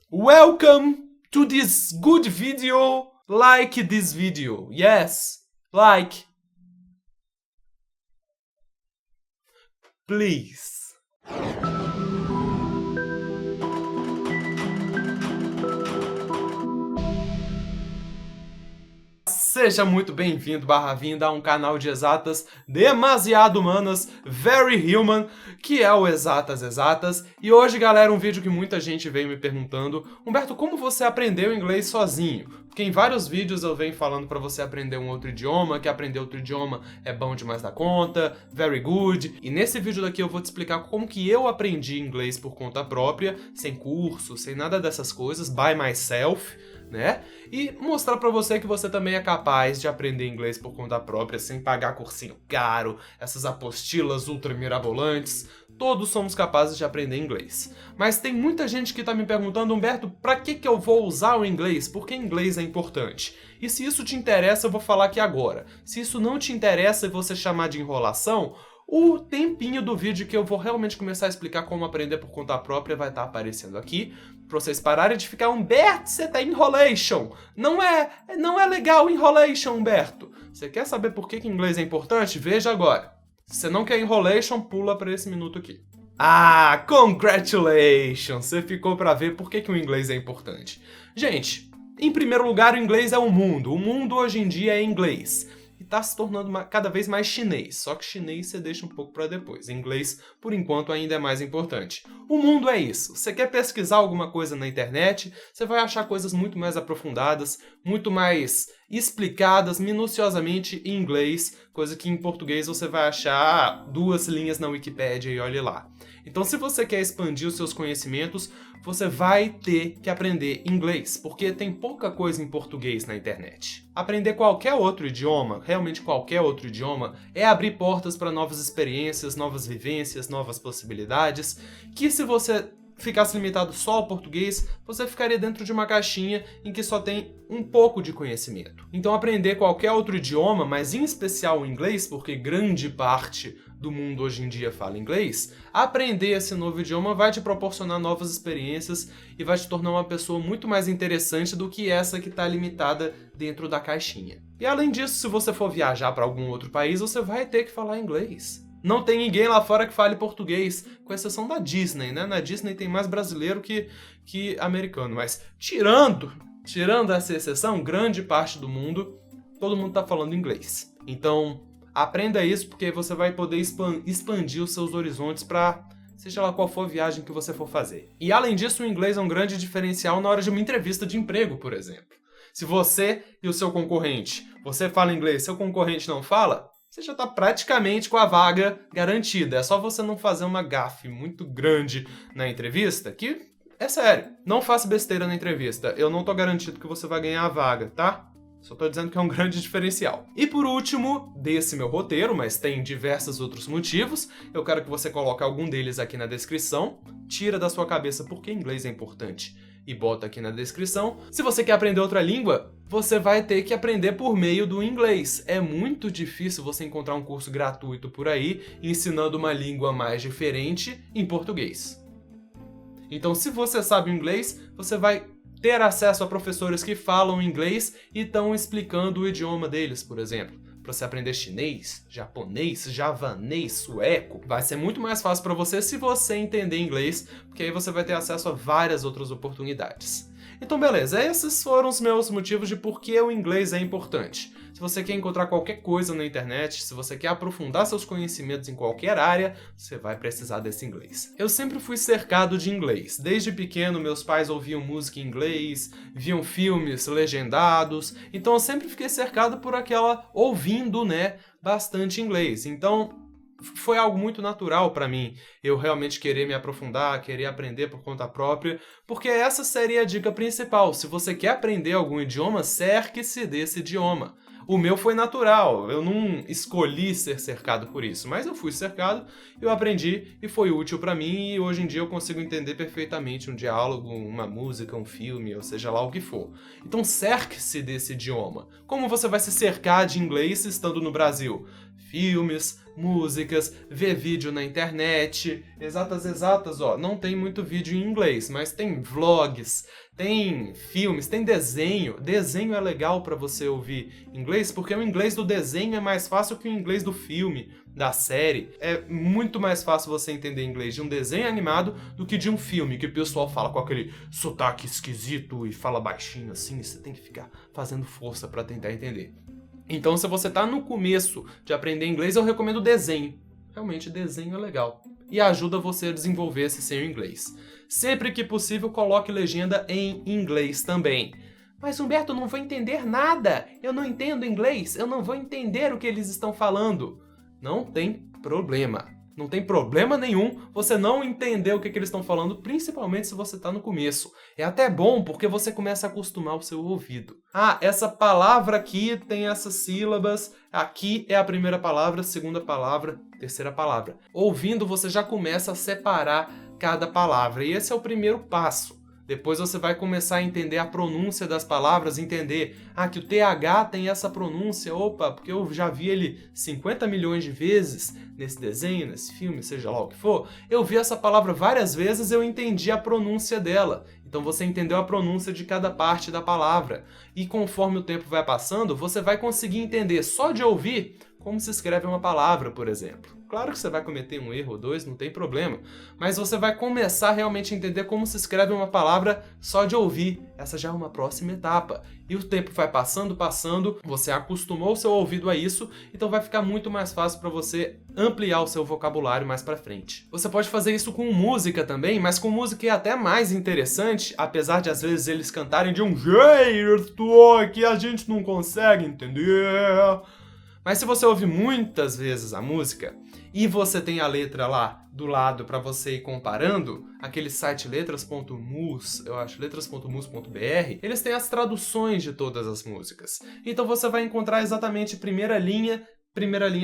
Welcome to this good video. Like this video. Yes, like. Please. Seja muito bem-vindo, /vinda, a um canal de exatas demasiado humanas, very human, que é o Exatas Exatas. E hoje, galera, um vídeo que muita gente veio me perguntando: Humberto, como você aprendeu inglês sozinho? Porque em vários vídeos eu venho falando pra você aprender um outro idioma, que aprender outro idioma é bom demais da conta, very good. E nesse vídeo daqui eu vou te explicar como que eu aprendi inglês por conta própria, sem curso, sem nada dessas coisas, by myself, né? E mostrar pra você que você também é capaz de aprender inglês por conta própria, sem pagar cursinho caro, essas apostilas ultra mirabolantes. Todos somos capazes de aprender inglês. Mas tem muita gente que tá me perguntando: Humberto, pra que eu vou usar o inglês? Por que inglês é importante? E se isso te interessa, eu vou falar aqui agora. Se isso não te interessa e você chamar de enrolação, o tempinho do vídeo que eu vou realmente começar a explicar como aprender por conta própria vai estar aparecendo aqui, pra vocês pararem de ficar: Humberto, você tá enrolation. Não é legal enrolation, Humberto. Você quer saber por que inglês é importante? Veja agora. Se você não quer enrolation, pula pra esse minuto aqui. Ah, congratulations! Você ficou pra ver por que o inglês é importante. Gente, em primeiro lugar, o inglês é o mundo. O mundo hoje em dia é inglês. E tá se tornando cada vez mais chinês. Só que chinês você deixa um pouco pra depois. Inglês, por enquanto, ainda é mais importante. O mundo é isso. Você quer pesquisar alguma coisa na internet, você vai achar coisas muito mais aprofundadas, muito mais explicadas minuciosamente em inglês, coisa que em português você vai achar 2 linhas na Wikipédia e olhe lá. Então, se você quer expandir os seus conhecimentos, você vai ter que aprender inglês, porque tem pouca coisa em português na internet. Aprender qualquer outro idioma, realmente qualquer outro idioma, é abrir portas para novas experiências, novas vivências, novas possibilidades, que se você ficasse limitado só ao português, você ficaria dentro de uma caixinha em que só tem um pouco de conhecimento. Então aprender qualquer outro idioma, mas em especial o inglês, porque grande parte do mundo hoje em dia fala inglês, aprender esse novo idioma vai te proporcionar novas experiências e vai te tornar uma pessoa muito mais interessante do que essa que está limitada dentro da caixinha. E além disso, se você for viajar para algum outro país, você vai ter que falar inglês. Não tem ninguém lá fora que fale português, com exceção da Disney, né? Na Disney tem mais brasileiro que americano, mas tirando essa exceção, grande parte do mundo, todo mundo tá falando inglês. Então, aprenda isso, porque você vai poder expandir os seus horizontes para seja lá qual for a viagem que você for fazer. E além disso, o inglês é um grande diferencial na hora de uma entrevista de emprego, por exemplo. Se você e o seu concorrente, você fala inglês, seu concorrente não fala, você já está praticamente com a vaga garantida. É só você não fazer uma gafe muito grande na entrevista, que é sério. Não faça besteira na entrevista. Eu não tô garantido que você vai ganhar a vaga, tá? Só tô dizendo que é um grande diferencial. E por último, desse meu roteiro, mas tem diversos outros motivos, eu quero que você coloque algum deles aqui na descrição. Tira da sua cabeça por que inglês é importante e bota aqui na descrição. Se você quer aprender outra língua, você vai ter que aprender por meio do inglês. É muito difícil você encontrar um curso gratuito por aí ensinando uma língua mais diferente em português. Então, se você sabe inglês, você vai ter acesso a professores que falam inglês e estão explicando o idioma deles, por exemplo. Para você aprender chinês, japonês, javanês, sueco, vai ser muito mais fácil para você se você entender inglês, porque aí você vai ter acesso a várias outras oportunidades. Então beleza, esses foram os meus motivos de por que o inglês é importante. Se você quer encontrar qualquer coisa na internet, se você quer aprofundar seus conhecimentos em qualquer área, você vai precisar desse inglês. Eu sempre fui cercado de inglês. Desde pequeno, meus pais ouviam música em inglês, viam filmes legendados, então eu sempre fiquei cercado por ouvindo, né, bastante inglês. Então foi algo muito natural para mim, eu realmente querer me aprofundar, querer aprender por conta própria, porque essa seria a dica principal. Se você quer aprender algum idioma, cerque-se desse idioma. O meu foi natural, eu não escolhi ser cercado por isso, mas eu fui cercado, eu aprendi e foi útil para mim, e hoje em dia eu consigo entender perfeitamente um diálogo, uma música, um filme, ou seja lá o que for. Então cerque-se desse idioma. Como você vai se cercar de inglês estando no Brasil? filmes, músicas, ver vídeo na internet. Exatas, ó, não tem muito vídeo em inglês, mas tem vlogs, tem filmes, tem desenho. Desenho é legal para você ouvir inglês, porque o inglês do desenho é mais fácil que o inglês do filme, da série. É muito mais fácil você entender inglês de um desenho animado do que de um filme, que o pessoal fala com aquele sotaque esquisito e fala baixinho assim, você tem que ficar fazendo força para tentar entender. Então, se você tá no começo de aprender inglês, eu recomendo desenho. Realmente, desenho é legal. E ajuda você a desenvolver esse seu inglês. Sempre que possível, coloque legenda em inglês também. Mas, Humberto, eu não vou entender nada. Eu não entendo inglês. Eu não vou entender o que eles estão falando. Não tem problema. Não tem problema nenhum você não entender o que eles estão falando, principalmente se você está no começo. É até bom porque você começa a acostumar o seu ouvido. Ah, essa palavra aqui tem essas sílabas, aqui é a primeira palavra, segunda palavra, terceira palavra. Ouvindo, você já começa a separar cada palavra, e esse é o primeiro passo. Depois você vai começar a entender a pronúncia das palavras, entender que o TH tem essa pronúncia, opa, porque eu já vi ele 50 milhões de vezes nesse desenho, nesse filme, seja lá o que for. Eu vi essa palavra várias vezes, eu entendi a pronúncia dela. Então você entendeu a pronúncia de cada parte da palavra. E conforme o tempo vai passando, você vai conseguir entender só de ouvir como se escreve uma palavra, por exemplo. Claro que você vai cometer um erro ou dois, não tem problema, mas você vai começar realmente a entender como se escreve uma palavra só de ouvir. Essa já é uma próxima etapa. E o tempo vai passando, você acostumou o seu ouvido a isso, então vai ficar muito mais fácil para você ampliar o seu vocabulário mais para frente. Você pode fazer isso com música também, mas com música é até mais interessante, apesar de às vezes eles cantarem de um jeito que a gente não consegue entender. Mas se você ouve muitas vezes a música e você tem a letra lá do lado para você ir comparando, aquele site letras.mus, eu acho, letras.mus.br, eles têm as traduções de todas as músicas. Então você vai encontrar exatamente primeira linha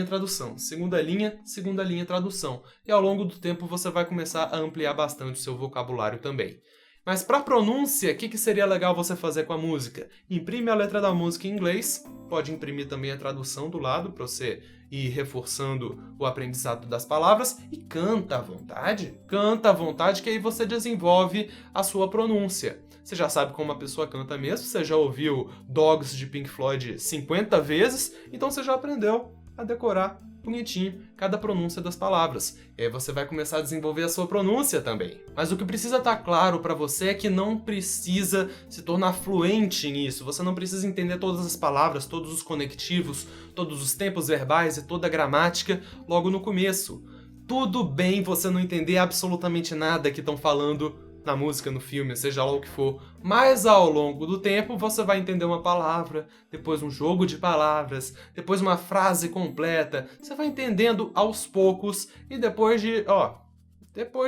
tradução, segunda linha tradução. E ao longo do tempo você vai começar a ampliar bastante o seu vocabulário também. Mas para pronúncia, o que seria legal você fazer com a música? Imprime a letra da música em inglês, pode imprimir também a tradução do lado para você ir reforçando o aprendizado das palavras e canta à vontade. Canta à vontade que aí você desenvolve a sua pronúncia. Você já sabe como a pessoa canta mesmo, você já ouviu Dogs de Pink Floyd 50 vezes, então você já aprendeu a decorar bonitinho cada pronúncia das palavras. E aí você vai começar a desenvolver a sua pronúncia também. Mas o que precisa estar claro para você é que não precisa se tornar fluente nisso. Você não precisa entender todas as palavras, todos os conectivos, todos os tempos verbais e toda a gramática logo no começo. Tudo bem você não entender absolutamente nada que estão falando na música, no filme, seja lá o que for, mas ao longo do tempo você vai entender uma palavra, depois um jogo de palavras, depois uma frase completa, você vai entendendo aos poucos e depois de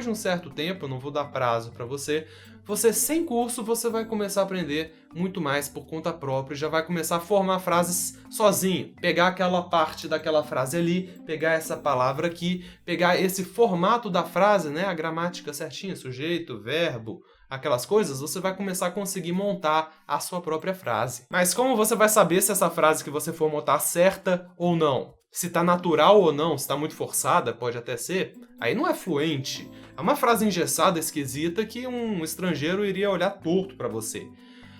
um certo tempo, não vou dar prazo para você sem curso, você vai começar a aprender muito mais por conta própria, já vai começar a formar frases sozinho, pegar aquela parte daquela frase ali, pegar essa palavra aqui, pegar esse formato da frase, né, a gramática certinha, sujeito, verbo, aquelas coisas, você vai começar a conseguir montar a sua própria frase. Mas como você vai saber se essa frase que você for montar certa ou não? Se tá natural ou não, se tá muito forçada, pode até ser, aí não é fluente. É uma frase engessada, esquisita, que um estrangeiro iria olhar torto pra você.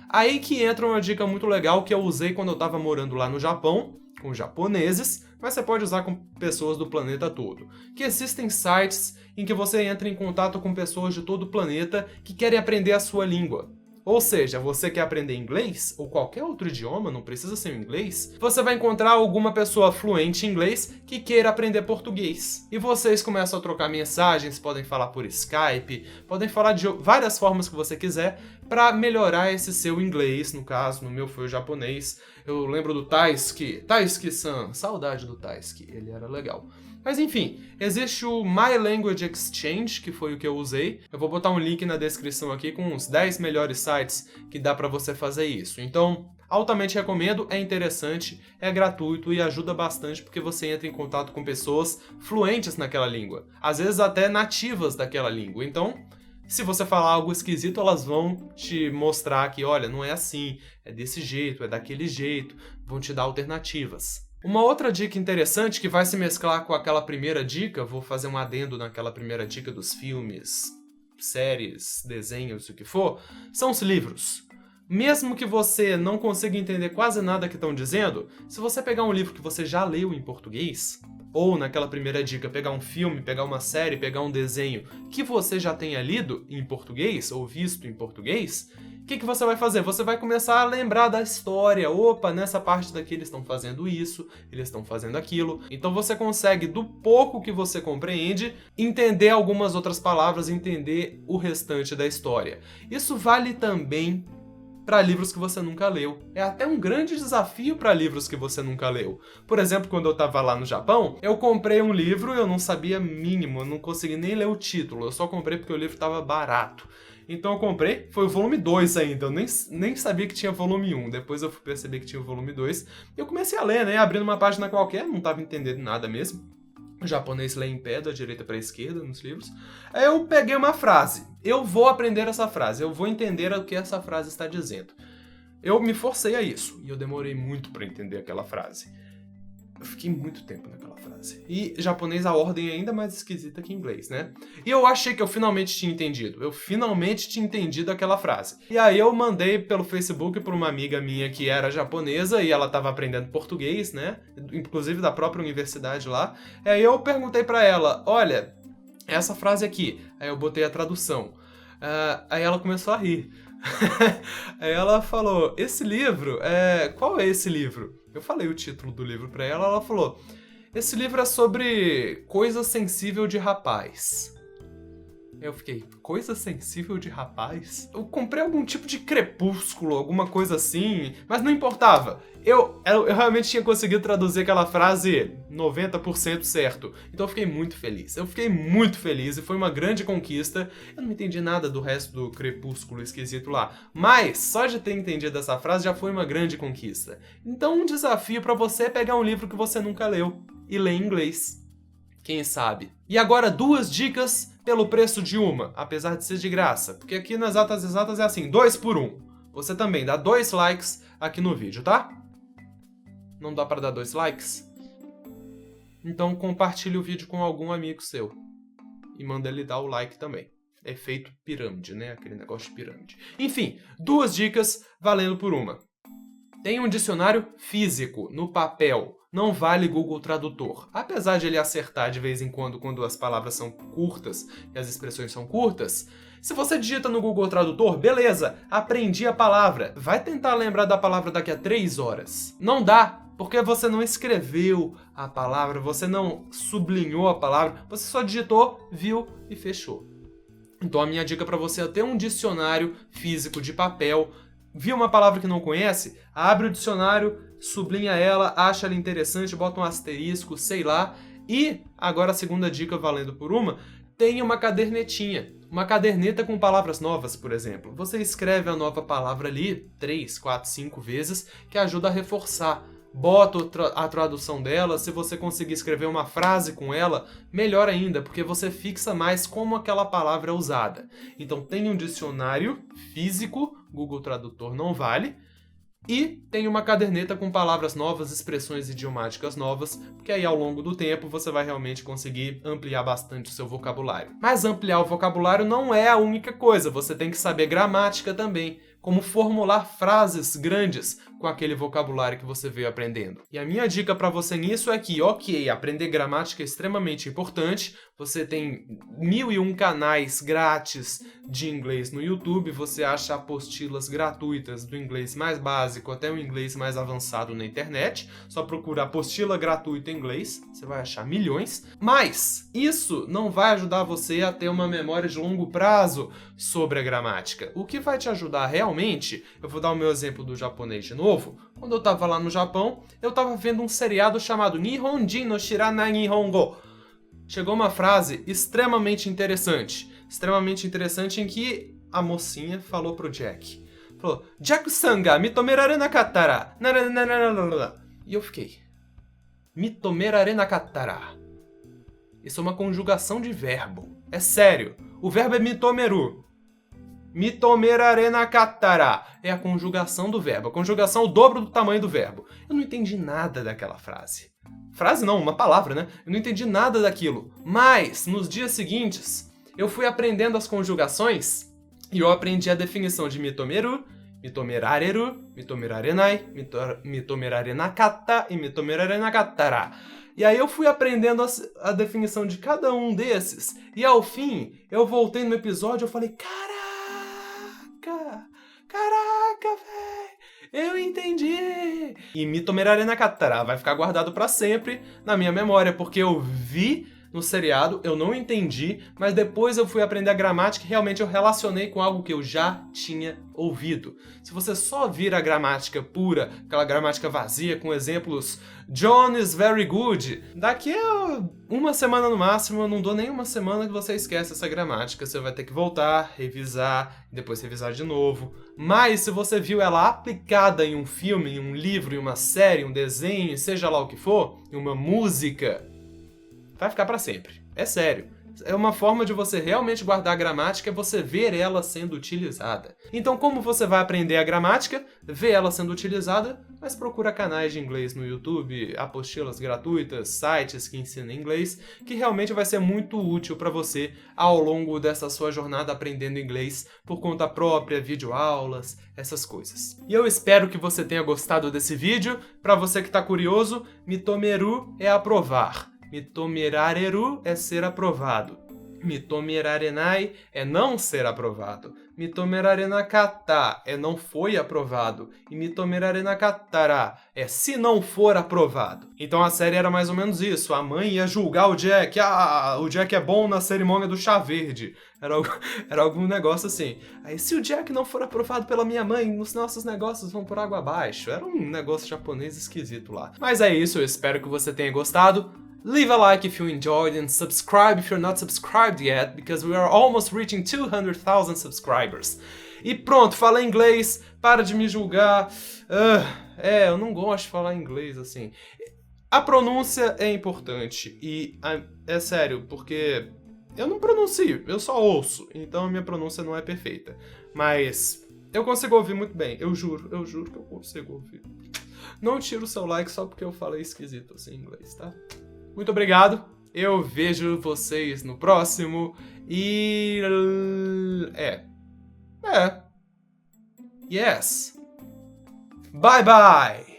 Aí que entra uma dica muito legal que eu usei quando eu tava morando lá no Japão, com japoneses, mas você pode usar com pessoas do planeta todo. Que existem sites em que você entra em contato com pessoas de todo o planeta que querem aprender a sua língua. Ou seja, você quer aprender inglês, ou qualquer outro idioma, não precisa ser o inglês, você vai encontrar alguma pessoa fluente em inglês que queira aprender português. E vocês começam a trocar mensagens, podem falar por Skype, podem falar de várias formas que você quiser para melhorar esse seu inglês, no caso, no meu foi o japonês. Eu lembro do Taisuke-san, saudade do Taisuke, ele era legal. Mas enfim, existe o My Language Exchange, que foi o que eu usei. Eu vou botar um link na descrição aqui com os 10 melhores sites que dá para você fazer isso. Então, altamente recomendo, é interessante, é gratuito e ajuda bastante porque você entra em contato com pessoas fluentes naquela língua. Às vezes até nativas daquela língua. Então, se você falar algo esquisito, elas vão te mostrar que, olha, não é assim, é desse jeito, é daquele jeito, vão te dar alternativas. Uma outra dica interessante que vai se mesclar com aquela primeira dica, vou fazer um adendo naquela primeira dica dos filmes, séries, desenhos, o que for, são os livros. Mesmo que você não consiga entender quase nada que estão dizendo, se você pegar um livro que você já leu em português, ou naquela primeira dica, pegar um filme, pegar uma série, pegar um desenho que você já tenha lido em português, ou visto em português, o que você vai fazer? Você vai começar a lembrar da história. Opa, nessa parte daqui eles estão fazendo isso, eles estão fazendo aquilo. Então você consegue, do pouco que você compreende, entender algumas outras palavras, entender o restante da história. Isso vale também para livros que você nunca leu. É até um grande desafio para livros que você nunca leu. Por exemplo, quando eu estava lá no Japão, eu comprei um livro, eu não sabia mínimo, eu não consegui nem ler o título, eu só comprei porque o livro estava barato. Então eu comprei, foi o volume 2 ainda, eu nem sabia que tinha volume 1, depois eu fui perceber que tinha o volume 2, e eu comecei a ler, né, abrindo uma página qualquer, não estava entendendo nada mesmo. O japonês lê em pé, da direita para a esquerda, nos livros. Aí eu peguei uma frase. Eu vou aprender essa frase. Eu vou entender o que essa frase está dizendo. Eu me forcei a isso. E eu demorei muito para entender aquela frase. Eu fiquei muito tempo naquela frase. E japonês, a ordem é ainda mais esquisita que inglês, né? E eu achei que eu finalmente tinha entendido. Eu finalmente tinha entendido aquela frase. E aí eu mandei pelo Facebook para uma amiga minha que era japonesa e ela estava aprendendo português, né? Inclusive da própria universidade lá. E aí eu perguntei para ela, olha, essa frase aqui. Aí eu botei a tradução. Aí ela começou a rir. Aí ela falou, esse livro, qual é esse livro? Eu falei o título do livro pra ela, ela falou, esse livro é sobre coisa sensível de rapaz. Eu fiquei, coisa sensível de rapaz? Eu comprei algum tipo de crepúsculo, alguma coisa assim, mas não importava. Eu realmente tinha conseguido traduzir aquela frase 90% certo. Então eu fiquei muito feliz. Eu fiquei muito feliz e foi uma grande conquista. Eu não entendi nada do resto do crepúsculo esquisito lá. Mas só de ter entendido essa frase já foi uma grande conquista. Então um desafio pra você é pegar um livro que você nunca leu e ler em inglês. Quem sabe? E agora 2 dicas pelo preço de uma, apesar de ser de graça. Porque aqui nas Exatas é assim, 2 por 1. Você também dá 2 likes aqui no vídeo, tá? Não dá pra dar 2 likes? Então compartilhe o vídeo com algum amigo seu. E manda ele dar o like também. Efeito pirâmide, né? Aquele negócio de pirâmide. Enfim, 2 dicas valendo por uma. Tem um dicionário físico, no papel. Não vale Google Tradutor. Apesar de ele acertar de vez em quando as palavras são curtas e as expressões são curtas, se você digita no Google Tradutor, beleza, aprendi a palavra. Vai tentar lembrar da palavra daqui a 3 horas. Não dá, porque você não escreveu a palavra, você não sublinhou a palavra, você só digitou, viu e fechou. Então a minha dica para você é ter um dicionário físico de papel. Viu uma palavra que não conhece? Abre o dicionário, sublinha ela, acha ela interessante, bota um asterisco, sei lá. E, agora a segunda dica valendo por uma, tenha uma cadernetinha. Uma caderneta com palavras novas, por exemplo. Você escreve a nova palavra ali 3, 4, 5 vezes, que ajuda a reforçar. Bota a tradução dela, se você conseguir escrever uma frase com ela, melhor ainda, porque você fixa mais como aquela palavra é usada. Então tem um dicionário físico, Google Tradutor não vale, e tem uma caderneta com palavras novas, expressões idiomáticas novas, porque aí ao longo do tempo você vai realmente conseguir ampliar bastante o seu vocabulário. Mas ampliar o vocabulário não é a única coisa, você tem que saber gramática também, como formular frases grandes com aquele vocabulário que você veio aprendendo. E a minha dica para você nisso é que, ok, aprender gramática é extremamente importante, você tem 1001 canais grátis de inglês no YouTube, você acha apostilas gratuitas do inglês mais básico até o inglês mais avançado na internet, só procura apostila gratuita em inglês, você vai achar milhões, mas isso não vai ajudar você a ter uma memória de longo prazo sobre a gramática. O que vai te ajudar realmente, eu vou dar o meu exemplo do japonês de novo, quando eu estava lá no Japão, eu estava vendo um seriado chamado Nihonjin no Shiranai Nihongo. Chegou uma frase extremamente interessante em que a mocinha falou pro Jack. Falou, Jack-san ga mitomerare nakattara. E eu fiquei, mitomerare nakattara. Isso é uma conjugação de verbo. É sério, o verbo é mitomeru. Mitomerare nakatara é a conjugação do verbo. A conjugação é o dobro do tamanho do verbo. Eu não entendi nada daquela frase. Frase não, uma palavra, né? Eu não entendi nada daquilo. Mas, nos dias seguintes, eu fui aprendendo as conjugações e eu aprendi a definição de mitomeru, mitomerareru, mitomerarenai, mitomerarenakata e mitomerarenakatara. E aí eu fui aprendendo a definição de cada um desses. E ao fim, eu voltei no episódio e falei, caraca, véi, eu entendi. E mitomerarenakatara vai ficar guardado pra sempre na minha memória, porque eu vi no seriado, eu não entendi, mas depois eu fui aprender a gramática e realmente eu relacionei com algo que eu já tinha ouvido. Se você só vir a gramática pura, aquela gramática vazia com exemplos John is very good, daqui a uma semana no máximo, eu não dou nem uma semana que você esquece essa gramática, você vai ter que voltar, revisar, depois revisar de novo. Mas se você viu ela aplicada em um filme, em um livro, em uma série, um desenho, seja lá o que for, em uma música, vai ficar pra sempre. É sério. É uma forma de você realmente guardar a gramática, é você ver ela sendo utilizada. Então, como você vai aprender a gramática? Ver ela sendo utilizada, mas procura canais de inglês no YouTube, apostilas gratuitas, sites que ensinam inglês, que realmente vai ser muito útil para você ao longo dessa sua jornada aprendendo inglês por conta própria, videoaulas, essas coisas. E eu espero que você tenha gostado desse vídeo. Para você que está curioso, mitomeru é aprovar. Mitomerareru é ser aprovado. Mitomerarenai é não ser aprovado. Mitomerarenakata é não foi aprovado. E mitomerarenakatara é se não for aprovado. Então a série era mais ou menos isso. A mãe ia julgar o Jack. O Jack é bom na cerimônia do chá verde. Era algum negócio assim. Aí se o Jack não for aprovado pela minha mãe, os nossos negócios vão por água abaixo. Era um negócio japonês esquisito lá. Mas é isso, eu espero que você tenha gostado. Leave a like if you enjoyed and subscribe if you're not subscribed yet, because we are almost reaching 200,000 subscribers. E pronto, falei inglês, para de me julgar. Eu não gosto de falar inglês assim. A pronúncia é importante e é sério, porque eu não pronuncio, eu só ouço, então a minha pronúncia não é perfeita. Mas eu consigo ouvir muito bem, eu juro que eu consigo ouvir. Não tira o seu like só porque eu falei esquisito assim em inglês, tá? Muito obrigado, eu vejo vocês no próximo e... Yes. Bye bye!